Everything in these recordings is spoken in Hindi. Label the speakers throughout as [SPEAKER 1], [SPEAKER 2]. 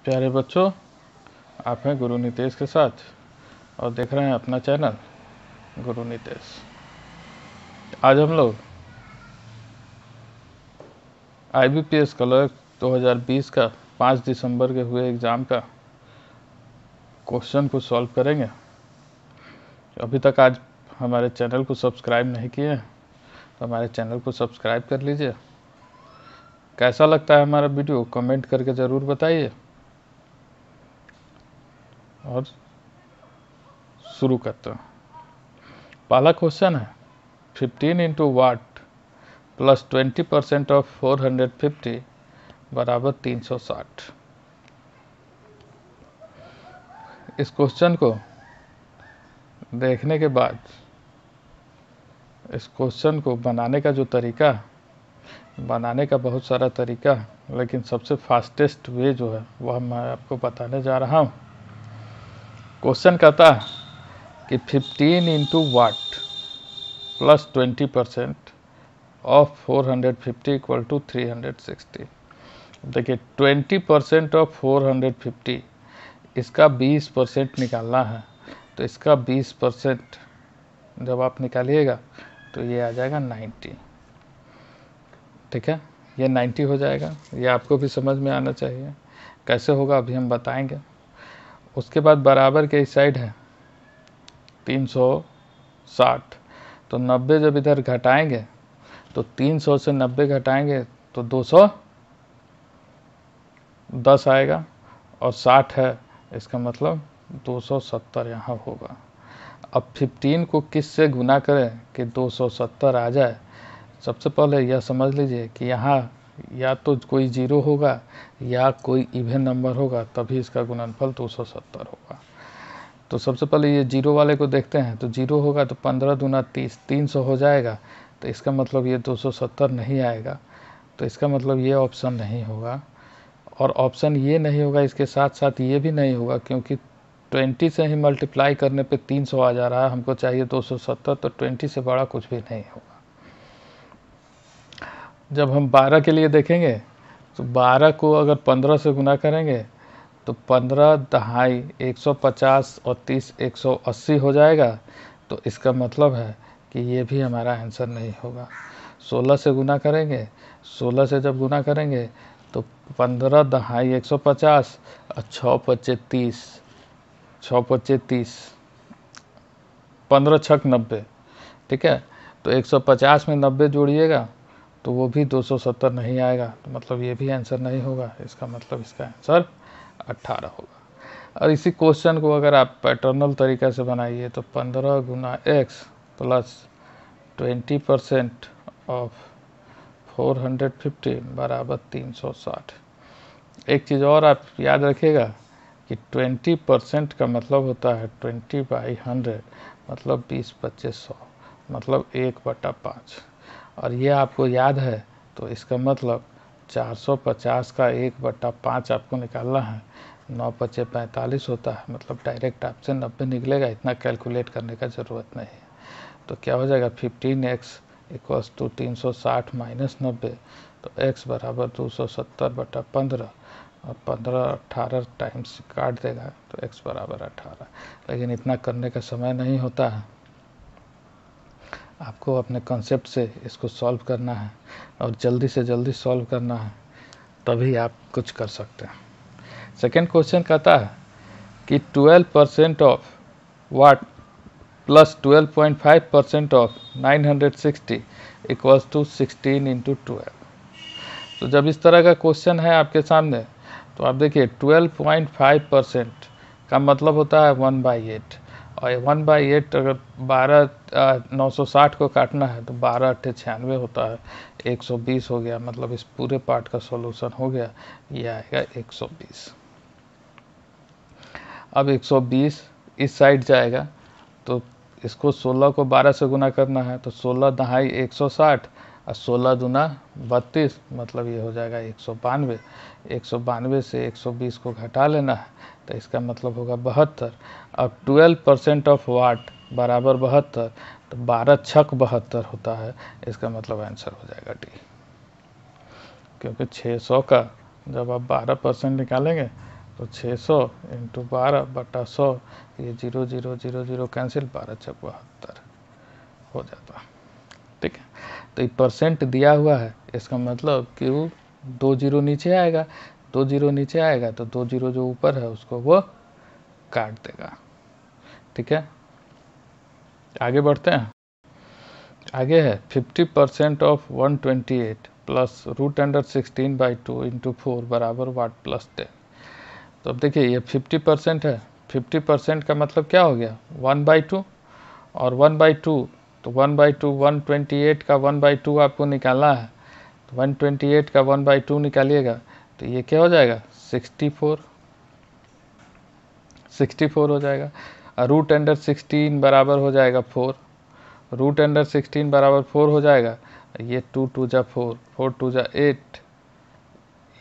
[SPEAKER 1] प्यारे बच्चों, आप हैं गुरु नितेश के साथ और देख रहे हैं अपना चैनल गुरु नितेश। आज हम लोग IBPS क्लर्क 2020 का 5 दिसंबर के हुए एग्ज़ाम का क्वेश्चन को सॉल्व करेंगे। अभी तक आज हमारे चैनल को सब्सक्राइब नहीं किए हैं तो हमारे चैनल को सब्सक्राइब कर लीजिए। कैसा लगता है हमारा वीडियो कमेंट करके ज़रूर बताइए। और शुरू करते हैं। पहला क्वेश्चन है 15 इंटू वाट प्लस 20% ऑफ 450 बराबर 360। इस क्वेश्चन को देखने के बाद इस क्वेश्चन को बनाने का जो तरीका, बनाने का बहुत सारा तरीका, लेकिन सबसे फास्टेस्ट वे जो है वह मैं आपको बताने जा रहा हूँ। क्वेश्चन कहता है कि 15 into what plus 20% of 450 equal to 360। देखिए 20% ऑफ 450, इसका 20% निकालना है तो इसका 20% जब आप निकालिएगा तो ये आ जाएगा 90। ठीक है, ये 90 हो जाएगा। ये आपको भी समझ में आना चाहिए। कैसे होगा अभी हम बताएंगे। उसके बाद बराबर के इस साइड है 360, तो 90 जब इधर घटाएंगे तो 300 से 90 घटाएंगे तो 210 आएगा और 60 है, इसका मतलब 270 यहाँ होगा। अब 15 को किस से गुना करें कि 270 आ जाए। सबसे पहले यह समझ लीजिए कि यहाँ या तो कोई जीरो होगा या कोई इवन नंबर होगा, तभी इसका गुणनफल 270 होगा। तो सबसे पहले ये जीरो वाले को देखते हैं। तो जीरो होगा तो 15 दूना 30, 300 हो जाएगा। तो इसका मतलब ये 270 नहीं आएगा। तो इसका मतलब ये ऑप्शन नहीं होगा। और ऑप्शन ये नहीं होगा, इसके साथ साथ ये भी नहीं होगा, क्योंकि 20 से ही मल्टीप्लाई करने पे 300 आ जा रहा है। हमको चाहिए 270, तो 20 से बड़ा कुछ भी नहीं होगा। जब हम 12 के लिए देखेंगे तो 12 को अगर 15 से गुना करेंगे तो 15 दहाई 150 और 30 180 हो जाएगा। तो इसका मतलब है कि ये भी हमारा आंसर नहीं होगा। 16 से गुना करेंगे, 16 से जब गुना करेंगे तो 15 दहाई 150 और 6 पच्चे 30, 6 पच्चे 30, 15 छक 90। ठीक है, तो 150 में 90 जोड़िएगा तो वो भी 270 नहीं आएगा। तो मतलब ये भी आंसर नहीं होगा। इसका मतलब इसका आंसर 18 होगा। और इसी क्वेश्चन को अगर आप पैटर्नल तरीका से बनाइए तो 15 गुना x प्लस 20% ऑफ 450 बराबर 360। एक चीज़ और आप याद रखिएगा कि 20% का मतलब होता है 20/100, मतलब 20/2500, मतलब 1/5। और ये आपको याद है तो इसका मतलब 450 का 1/5 आपको निकालना है। 9×5 = 45 होता है, मतलब डायरेक्ट आपसे 90 निकलेगा। इतना कैलकुलेट करने का ज़रूरत नहीं है। तो क्या हो जाएगा 15x इक्वल्स टू 360 माइनस 90। तो x बराबर 270/15 और 15 18 टाइम्स काट देगा तो x बराबर 18। लेकिन इतना करने का समय नहीं होता है। आपको अपने कॉन्सेप्ट से इसको सॉल्व करना है और जल्दी से जल्दी सॉल्व करना है, तभी आप कुछ कर सकते हैं। सेकेंड क्वेश्चन कहता है कि 12% of what plus 12.5% of 960 equals to 16 into 12। तो जब इस तरह का क्वेश्चन है आपके सामने तो आप देखिए 12.5% का मतलब होता है 1/8, और 1/8 अगर 960 को काटना है तो 12×8 = 96 होता है। 120 हो गया, मतलब इस पूरे पार्ट का सॉल्यूशन हो गया। ये आएगा 120। अब 120 इस साइड जाएगा तो इसको 16 को 12 से गुना करना है। तो 16 दहाई 160 और 16 दूना 32, मतलब ये हो जाएगा 192। 192 से 120 को घटा लेना है तो इसका मतलब होगा 72। अब 12% ऑफ वाट बराबर 72, तो 12 छक 72 होता है। इसका मतलब आंसर हो जाएगा D, क्योंकि 600 का जब आप 12% निकालेंगे तो 600 इंटू 12/100, ये 0 0 0 0 कैंसिल, 12×72 हो जाता। ठीक है, तो ये परसेंट दिया हुआ है, इसका मतलब कि वो 2 जीरो नीचे आएगा, 2 जीरो नीचे आएगा तो 2 जीरो जो ऊपर है उसको वो काट देगा। ठीक है, आगे बढ़ते हैं। आगे है 50% ऑफ 128 प्लस √16/2 इंटू 4 बराबर वाट प्लस 10। तो अब देखिए ये 50% है, 50% का मतलब क्या हो गया 1/2, और 1/2 तो 1/2 128 का 1/2 आपको निकालना है, तो 128 का 1/2 निकालिएगा तो ये क्या हो जाएगा 64 हो जाएगा। √16 बराबर हो जाएगा 4, √16 बराबर 4 हो जाएगा, ये 2 2 जा 4, 4 2 जा 8,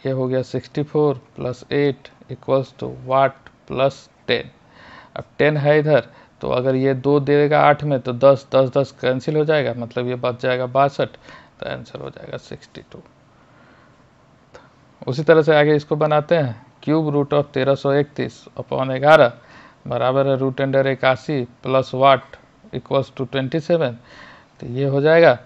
[SPEAKER 1] ये हो गया 64 plus 8 equals to what plus 10। अब 10 है इधर, तो अगर ये 2 देगा 8 में तो 10 10 10 कैंसिल हो जाएगा, मतलब ये बच जाएगा 62, तो आंसर हो जाएगा 62। उसी तरह से आगे इसको बनाते हैं, क्यूब रूट ऑफ 1331/11 बराबर है √81 प्लस वाट इक्वल्स टू 27। तो ये हो जाएगा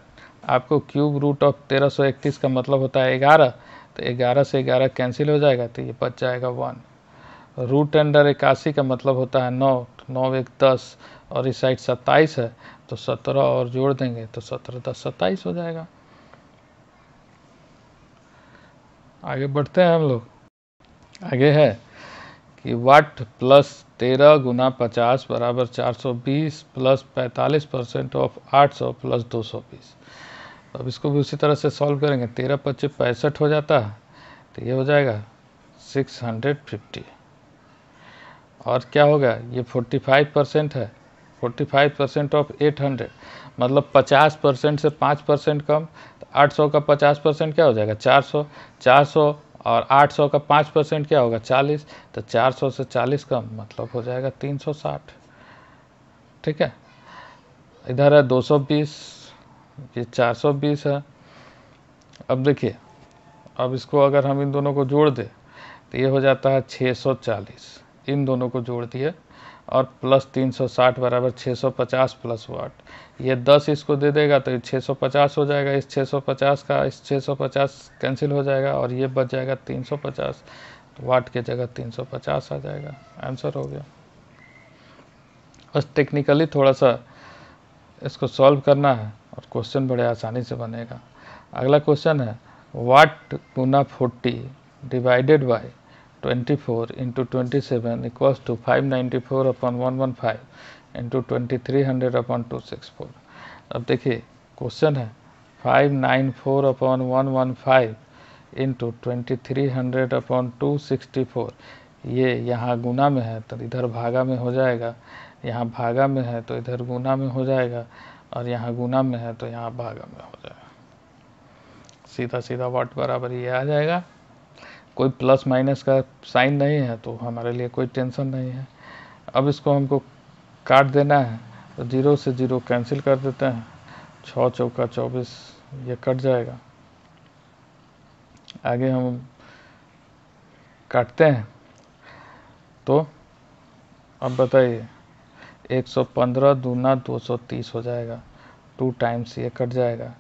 [SPEAKER 1] आपको क्यूब रूट ऑफ 1331 का मतलब होता है 11, तो 11 से 11 कैंसिल हो जाएगा, तो ये बच जाएगा 1। √81 का मतलब होता है 9, 9 1 10, और इस साइड 27 है, तो 17 और जोड़ देंगे तो 17 10 27 हो जाएगा। आगे बढ़ते हैं हम लोग। आगे है कि वाट प्लस 13 गुना 50 बराबर 420 प्लस 45% ऑफ 800 प्लस 220। अब इसको भी उसी तरह से सॉल्व करेंगे, 13 25 65 हो जाता है, तो ये हो जाएगा 650, और क्या होगा ये 45% है, 45% ऑफ 800 मतलब 50% से 5% कम, तो 800 का 50% क्या हो जाएगा 400, 400 और 800 का 5% क्या होगा 40, तो 400 से 40 कम मतलब हो जाएगा 360। ठीक है, इधर है 220, ये 420 है। अब देखिए, अब इसको अगर हम इन दोनों को जोड़ दें तो ये हो जाता है 640, इन दोनों को जोड़ दिए, और प्लस 360 बराबर 650 प्लस वाट, ये 10 इसको दे देगा तो ये 650 हो जाएगा, इस 650 का इस 650 कैंसिल हो जाएगा, और ये बच जाएगा 350, तो वाट के जगह 350 आ जाएगा, आंसर हो गया। बस टेक्निकली थोड़ा सा इसको सॉल्व करना है और क्वेश्चन बड़े आसानी से बनेगा। अगला क्वेश्चन है वाट गुना 40 divided by 24 into 27 equals to 594/115 into 2300/264। अब देखिए क्वेश्चन है 594/115 इंटू 2300/264, ये यहाँ गुना में है तो इधर भागा में हो जाएगा, यहाँ भागा में है तो इधर गुना में हो जाएगा, और यहाँ गुना में है तो यहाँ भागा में हो जाएगा। सीधा सीधा वाट बराबर ये आ जाएगा, कोई प्लस माइनस का साइन नहीं है तो हमारे लिए कोई टेंशन नहीं है। अब इसको हमको काट देना है, तो 0 से 0 कैंसिल कर देते हैं, 6 चौका 24, ये कट जाएगा। आगे हम काटते हैं, तो अब बताइए 115 दूना 230 हो जाएगा, 2 टाइम्स ये कट जाएगा,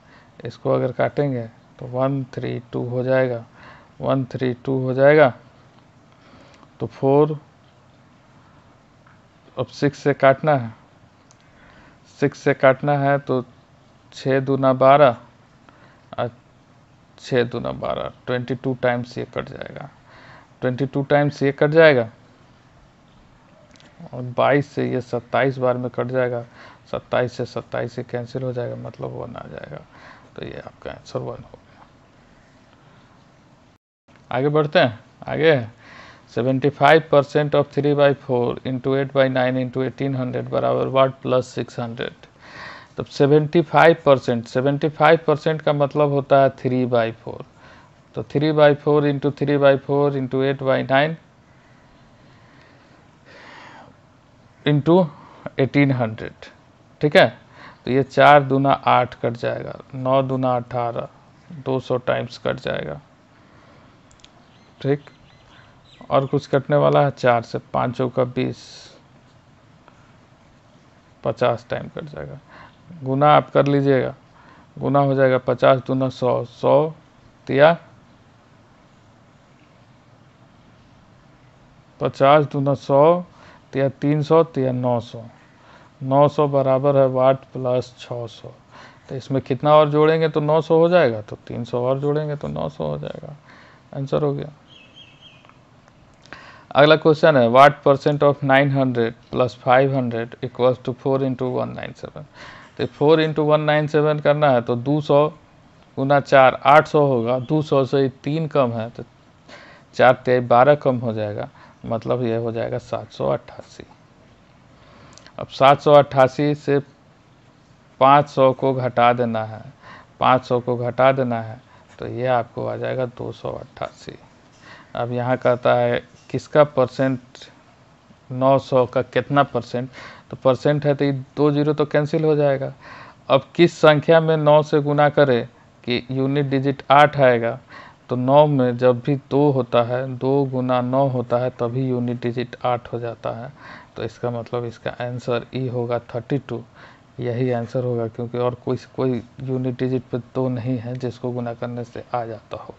[SPEAKER 1] इसको अगर काटेंगे तो 132 हो जाएगा, 132 हो जाएगा, तो 4, अब 6 से काटना है, 6 से काटना है तो 6 दूना 12 और 6 दूना 12, 22 टाइम्स ये कट जाएगा, 22 टाइम्स ये कट जाएगा, और 22 से ये 27 बार में कट जाएगा, 27 से 27 से कैंसिल हो जाएगा, मतलब 1 आ जाएगा, तो ये आपका आंसर 1 हो गया। आगे बढ़ते हैं। आगे है 75% ऑफ 3/4 इंटू 8/9 इंटू 1800 बराबर वाट प्लस 600। तब 75% का मतलब होता है 3/4, तो 3/4 इंटू 3/4 इंटू 8/9 इंटू 1800। ठीक है, तो ये 4 दूना 8 कट जाएगा, 9 दूना 18, 200 टाइम्स कट जाएगा। ठीक, और कुछ कटने वाला है 4 से, 5 चौका 20, 50 टाइम कट जाएगा। गुना आप कर लीजिएगा, गुना हो जाएगा 50 दूना 100, 100 तिया 50 दूना 100 तिया 300 तिया 900, 900 बराबर है वाट प्लस 600। तो इसमें कितना और जोड़ेंगे तो 900 हो जाएगा, तो 300 और जोड़ेंगे तो 900 हो जाएगा। आंसर हो गया। अगला क्वेश्चन है what percent of 900 plus 500 equals to 4 into 197। तो 4 इंटू 197 करना है तो 200 गुना 4 800 होगा, 200 से 3 कम है तो 4 तेईस 12 कम हो जाएगा, मतलब ये हो जाएगा 788। अब 788 से 500 को घटा देना है, 500 को घटा देना है तो ये आपको आ जाएगा 288। अब यहाँ कहता है किसका परसेंट, 900 का कितना परसेंट, तो परसेंट है तो ये 2 जीरो तो कैंसिल हो जाएगा। अब किस संख्या में 9 से गुना करें कि यूनिट डिजिट 8 आएगा, तो 9 में जब भी 2 होता है, 2 गुना 9 होता है तभी यूनिट डिजिट 8 हो जाता है। तो इसका मतलब इसका आंसर ई होगा 32, यही आंसर होगा, क्योंकि और कोई यूनिट डिजिट पे 2 नहीं है जिसको गुना करने से आ जाता हो।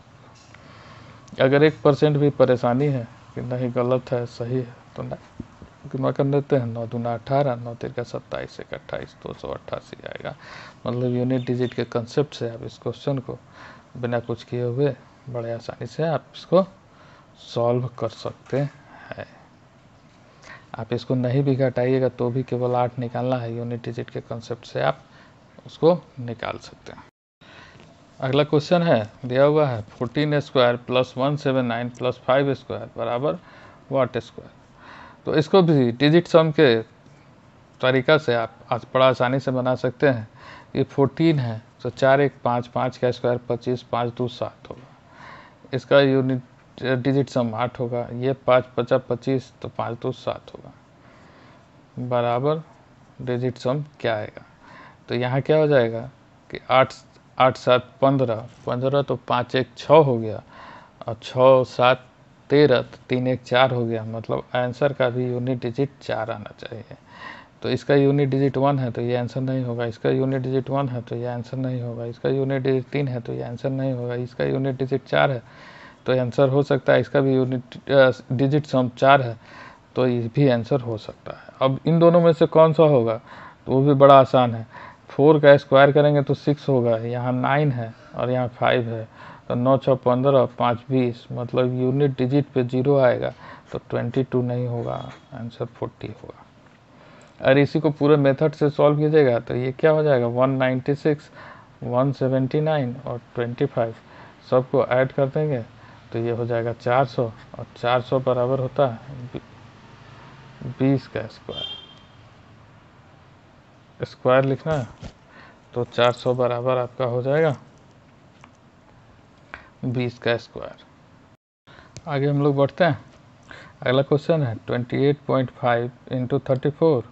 [SPEAKER 1] अगर 1% भी परेशानी है कि नहीं गलत है सही है तो गुना कर लेते हैं, 9 दूना 18, 9 तिरका 27, 1 28, 288 आएगा। मतलब यूनिट डिजिट के कंसेप्ट से आप इस क्वेश्चन को बिना कुछ किए हुए बड़े आसानी से आप इसको सॉल्व कर सकते हैं। आप इसको नहीं भी घटाइएगा तो भी केवल 8 निकालना है, यूनिट डिजिट के कंसेप्ट से आप उसको निकाल सकते हैं। अगला क्वेश्चन है दिया हुआ है 14 स्क्वायर प्लस 179 प्लस 5 स्क्वायर बराबर वाट स्क्वायर। तो इसको भी डिजिट सम के तरीका से आप आज बड़ा आसानी से बना सकते हैं। ये 14 है तो 4 1 5, 5 का स्क्वायर 25, 5 2 7 होगा, इसका यूनिट डिजिट सम 8 होगा। ये 5 50 25 तो 5 2 7 होगा, बराबर डिजिट सम क्या आएगा। तो यहाँ क्या हो जाएगा कि 8 8 7 15, 15 तो 5 1 6 हो गया, और 6 7 13 तो 3 1 4 हो गया। मतलब आंसर का भी यूनिट डिजिट 4 आना चाहिए। तो इसका यूनिट डिजिट 1 है तो ये आंसर नहीं होगा, इसका यूनिट डिजिट 1 है तो ये आंसर नहीं होगा, इसका यूनिट डिजिट 3 है तो ये आंसर नहीं होगा, इसका यूनिट डिजिट 4 है तो आंसर हो सकता है, इसका भी यूनिट डिजिट सम 4 है तो ये भी आंसर हो सकता है। अब इन दोनों में से कौन सा होगा, तो वो भी बड़ा आसान है। 4 का स्क्वायर करेंगे तो 6 होगा, यहाँ 9 है और यहाँ 5 है, तो 9 6 15, 5 20, मतलब यूनिट डिजिट पे 0 आएगा तो 22 नहीं होगा, आंसर 40 होगा। और इसी को पूरे मेथड से सॉल्व कीजिएगा तो ये क्या हो जाएगा 196, 179 और 25 सबको ऐड कर देंगे तो ये हो जाएगा 400, और 400 बराबर होता है 20 का स्क्वायर लिखना है तो 400 बराबर आपका हो जाएगा 20 का स्क्वायर। आगे हम लोग बढ़ते हैं। अगला क्वेश्चन है 28.5 इंटू 34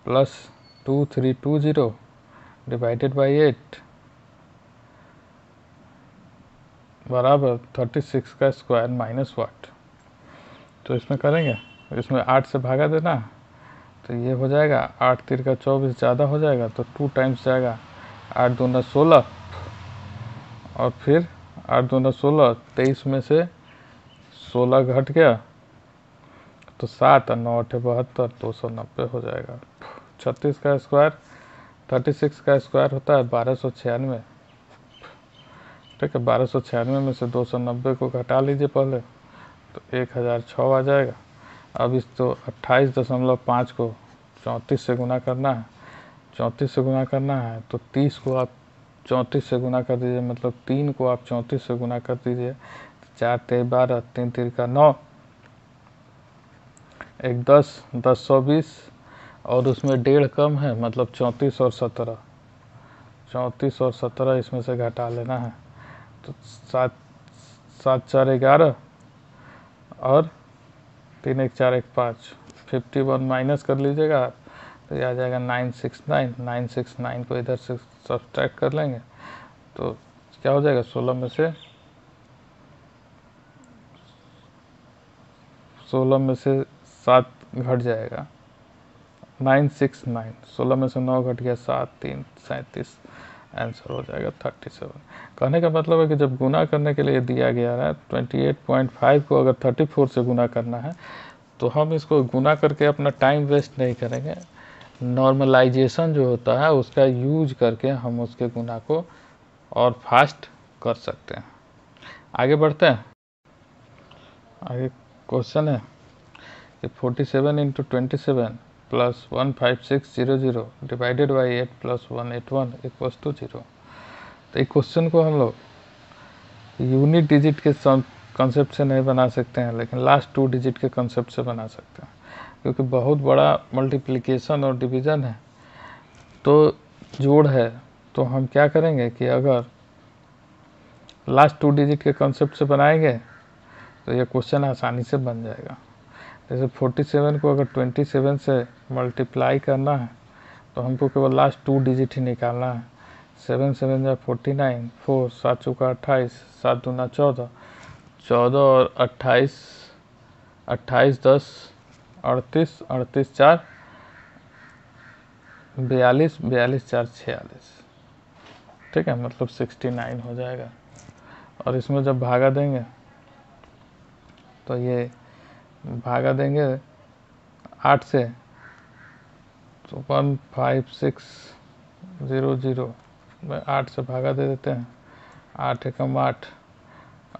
[SPEAKER 1] प्लस 2320 डिवाइडेड बाई 8 बराबर 36 का स्क्वायर माइनस वाट। तो इसमें करेंगे, इसमें 8 से भागा देना तो ये हो जाएगा 8 तिरका 24 ज़्यादा हो जाएगा तो 2 टाइम्स जाएगा, 8 दूना 16 और फिर 8 दूना 16, 23 में से 16 घट गया तो 7 और 9 8 72, 290 हो जाएगा। 36 का स्क्वायर 36 का स्क्वायर होता है 1296, ठीक है। 1296 में से 290 को घटा लीजिए पहले तो 1006 आ जाएगा। अब इस तो 28.5 को 34 से गुना करना है, 34 से गुना करना है तो 30 को आप 34 से गुना कर दीजिए, मतलब 3 को आप 34 से गुना कर दीजिए, 4 तेईस 12, 3 तिरका 9, 1 10, 10 120 और उसमें 1.5 कम है, मतलब 34 और 17, 34 और 17 इसमें से घटा लेना है तो 7 7 4 11 और 3 1 4 1 5, 51 माइनस कर लीजिएगा आप तो ये आ जाएगा 969, 969 को इधर से सब्सट्रैक्ट कर लेंगे तो क्या हो जाएगा 16 में से 16 में से 7 घट जाएगा, 969, 16 में से 9 घट गया 7, 3, 37, आंसर हो जाएगा 37। कहने का मतलब है कि जब गुना करने के लिए दिया गया है 28.5 को अगर 34 से गुना करना है तो हम इसको गुना करके अपना टाइम वेस्ट नहीं करेंगे, नॉर्मलाइजेशन जो होता है उसका यूज करके हम उसके गुना को और फास्ट कर सकते हैं। आगे बढ़ते हैं। आगे क्वेश्चन है कि 47 into 27 plus 15600 divided by 8 plus 181 equals to 0। तो एक क्वेश्चन को हम लोग यूनिट डिजिट के कंसेप्ट से नहीं बना सकते हैं, लेकिन लास्ट 2 डिजिट के कंसेप्ट से बना सकते हैं, क्योंकि बहुत बड़ा मल्टीप्लिकेशन और डिवीज़न है, तो जोड़ है। तो हम क्या करेंगे कि अगर लास्ट 2 डिजिट के कंसेप्ट से बनाएंगे तो ये क्वेश्चन आसानी से बन जाएगा। जैसे 47 को अगर 27 से मल्टीप्लाई करना है तो हमको केवल लास्ट 2 डिजिट ही निकालना है। 7 7 जा 49, 4 7 चौका 28, 7 दूना 14, 14 और 28, 28 10 38, 38 4 42, 42 4 46, ठीक है, मतलब 69 हो जाएगा। और इसमें जब भागा देंगे तो ये भागा देंगे 8 से तो 15600 में 8 से भागा दे देते हैं। 8 एकम 8,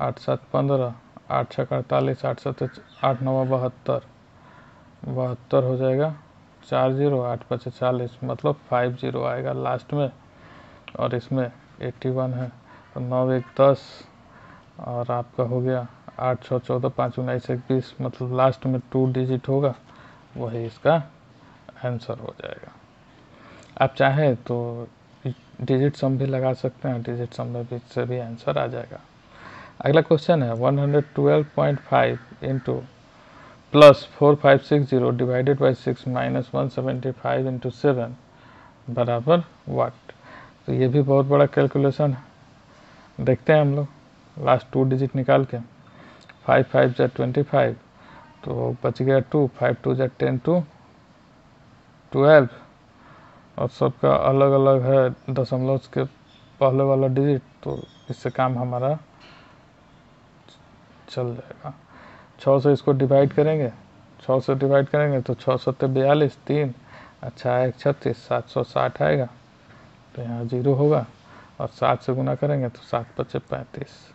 [SPEAKER 1] 8 7 15, 8 6 48, 8 7 8 9 72, 72 हो जाएगा। 40, 8 5 40, मतलब 50 आएगा लास्ट में। और इसमें 81 है तो 9 1 10 और आपका हो गया 8 6 14, 5 19 21, मतलब लास्ट में 2 डिजिट होगा, वही इसका आंसर हो जाएगा। आप चाहें तो डिजिट सम भी लगा सकते हैं, डिजिट सम में भी से भी आंसर आ जाएगा। अगला क्वेश्चन है 112.5 into plus 4560 divided by 6 minus 175 into 7 बराबर वाट। तो ये भी बहुत बड़ा कैलकुलेशन है, देखते हैं हम लोग लास्ट 2 डिजिट निकाल के। 5 5 जा 25, तो बच गया 2, 5 2 जा 10 2 12, और सबका अलग अलग है दशमलव के पहले वाला डिजिट, तो इससे काम हमारा चल जाएगा। 6 से इसको डिवाइड करेंगे, 6 से डिवाइड करेंगे तो 6 7 42, 3 अच्छा 1 36, 760 आएगा, तो यहाँ 0 होगा। और 7 से गुना करेंगे तो 7 5 35,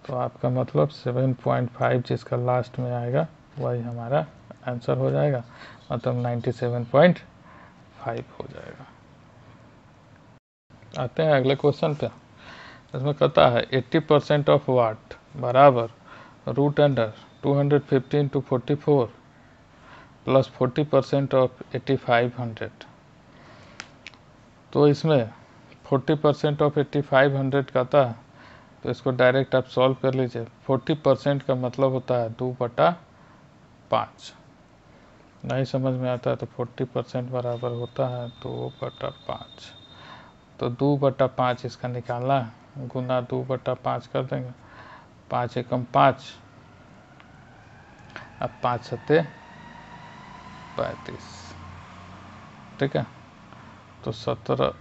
[SPEAKER 1] तो आपका मतलब 7.5 जिसका लास्ट में आएगा वही हमारा आंसर हो जाएगा, मतलब 97.5 हो जाएगा। आते हैं अगले क्वेश्चन पे। इसमें कहता है 80% ऑफ वाट बराबर root under 215 to 44 plus 40% of 8500। तो इसमें 40% ऑफ 8500 कहता है, तो इसको डायरेक्ट आप सॉल्व कर लीजिए। 40% का मतलब होता है 2/5। नहीं समझ में आता है तो 40% बराबर होता है 2/5। तो 2/5 इसका निकालना है, गुना 2/5 कर देंगे। 5 एकम 5, अब 5 सत्ते 35, ठीक है। तो 17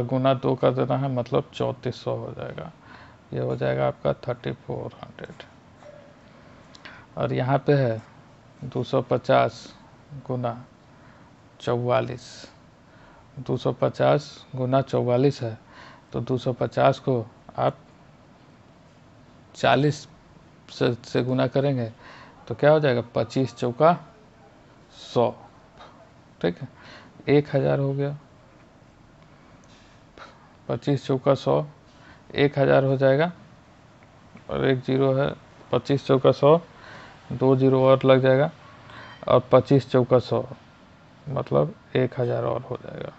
[SPEAKER 1] गुना 2 कर देना है, मतलब 3400 हो जाएगा। ये हो जाएगा आपका 3400। और यहाँ पे है 250 गुना 44, 250 गुना 44 है, तो 250 को आप 40 से गुना करेंगे तो क्या हो जाएगा, 25 चौका 100, ठीक है, 1000 हो गया। 25 चौका 100, 1000 हो जाएगा, और एक जीरो है। 25 चौका 100, 2 जीरो और लग जाएगा, और 25 चौका 100 मतलब 1000 और हो जाएगा।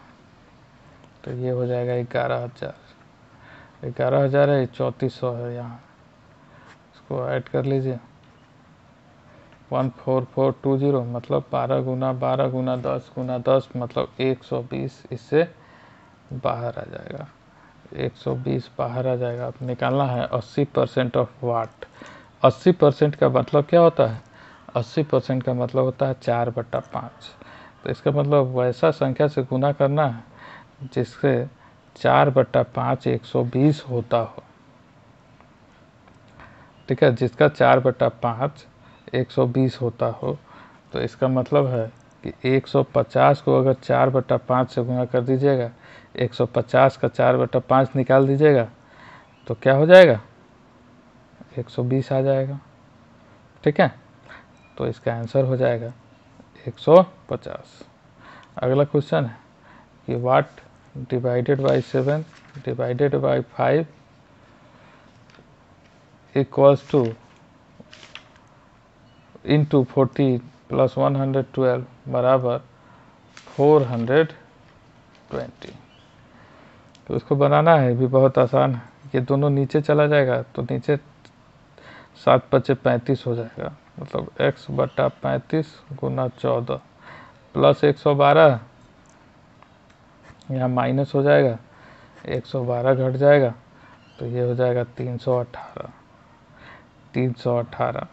[SPEAKER 1] तो ये हो जाएगा 11000। 11000 है, 3400 है, यहाँ इसको ऐड कर लीजिए। 14420 मतलब 12 गुना 12 गुना 10 गुना 10 मतलब 120, इससे बाहर आ जाएगा। 120 बाहर आ जाएगा। अब निकालना है 80% ऑफ वाट। 80% का मतलब क्या होता है? 80% का मतलब होता है 4/5। तो इसका मतलब वैसा संख्या से गुना करना है जिससे 4/5 120 होता हो। ठीक है, जिसका 4/5 120 होता हो, तो इसका मतलब है कि 150 को अगर 4/5 से गुना कर दीजिएगा, 150 का 4/5 निकाल दीजिएगा, तो क्या हो जाएगा? 120 आ जाएगा। ठीक है, तो इसका आंसर हो जाएगा 150। अगला क्वेश्चन है कि what divided by 7 divided by 5 equals to into 14 plus 112 बराबर 420। तो इसको बनाना है भी बहुत आसान है। ये दोनों नीचे चला जाएगा तो नीचे 7×5 = 35 हो जाएगा, मतलब x/35 गुना 14 प्लस 112, यहाँ माइनस हो जाएगा, 112 घट जाएगा, तो ये हो जाएगा 318। 318।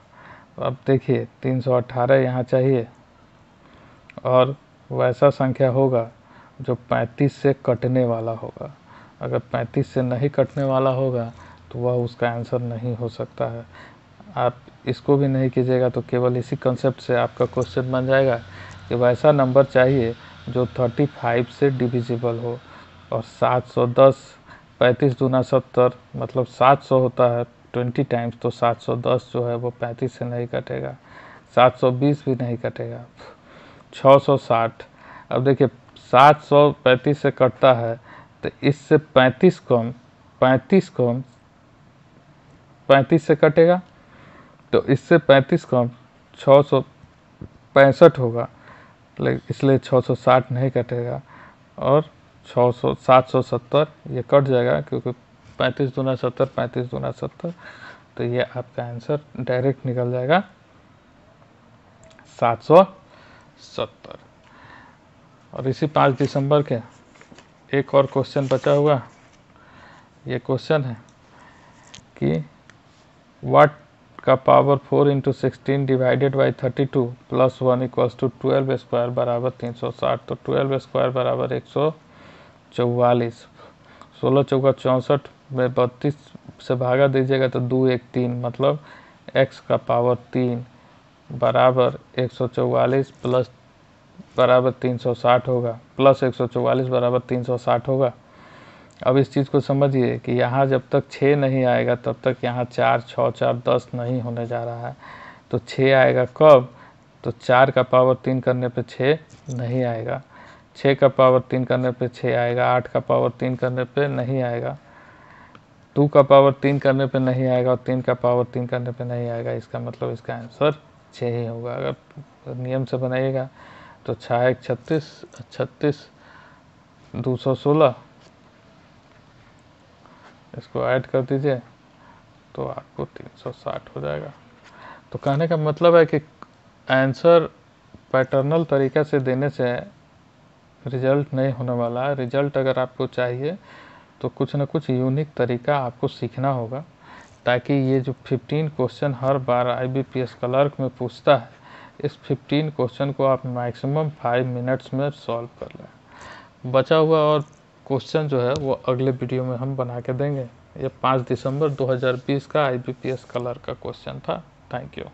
[SPEAKER 1] अब देखिए 318 यहाँ चाहिए और वैसा संख्या होगा जो 35 से कटने वाला होगा। अगर 35 से नहीं कटने वाला होगा तो वह उसका आंसर नहीं हो सकता है। आप इसको भी नहीं कीजिएगा तो केवल इसी कंसेप्ट से आपका क्वेश्चन बन जाएगा कि वैसा नंबर चाहिए जो 35 से डिविजिबल हो। और 710, 35 दूना 70 मतलब 700 होता है 20 टाइम्स, तो 710 जो है वो 35 से नहीं कटेगा, 720 भी नहीं कटेगा, 660। अब देखिए 700 35 से कटता है तो इससे 35 कम 35 से कटेगा, तो इससे 35 कम 665 होगा, इसलिए 660 नहीं कटेगा और 770 ये कट जाएगा क्योंकि 35 दूना 70 35 दूना 70, तो ये आपका आंसर डायरेक्ट निकल जाएगा 770। और इसी 5 दिसंबर के एक और क्वेश्चन बचा हुआ। ये क्वेश्चन है कि वाट का power 4 × 16 divided by 32 plus 1 equals to 12 square बराबर 360। तो 12 स्क्वायर बराबर 144। 16 चौका 64 में 32 से भागा दीजिएगा तो 2 1 3, मतलब x का पावर 3 बराबर 144 प्लस बराबर 360 होगा, प्लस 144 बराबर 360 होगा। अब इस चीज़ को समझिए कि यहाँ जब तक 6 नहीं आएगा तब तक यहाँ 4 6 4 10 नहीं होने जा रहा है। तो 6 आएगा कब? तो 4 का पावर 3 करने पे 6 नहीं आएगा, 6 का पावर 3 करने पे 6 आएगा, 8 का पावर 3 करने पे नहीं आएगा, 2 का पावर 3 करने पे नहीं आएगा और 3 का पावर 3 करने पे नहीं आएगा। इसका मतलब इसका आंसर 6 ही होगा। अगर नियम से बनाइएगा तो 6 1 36, 36 216, इसको ऐड कर दीजिए तो आपको 360 हो जाएगा। तो कहने का मतलब है कि आंसर पैटर्नल तरीक़ा से देने से रिजल्ट नहीं होने वाला है। रिजल्ट अगर आपको चाहिए तो कुछ ना कुछ यूनिक तरीका आपको सीखना होगा, ताकि ये जो 15 क्वेश्चन हर बार IBPS क्लर्क में पूछता है, इस 15 क्वेश्चन को आप मैक्सिमम 5 मिनट्स में सॉल्व कर लें। बचा हुआ और क्वेश्चन जो है वो अगले वीडियो में हम बना के देंगे। ये 5 दिसंबर 2020 का IBPS क्लर्क का क्वेश्चन था। Thank you.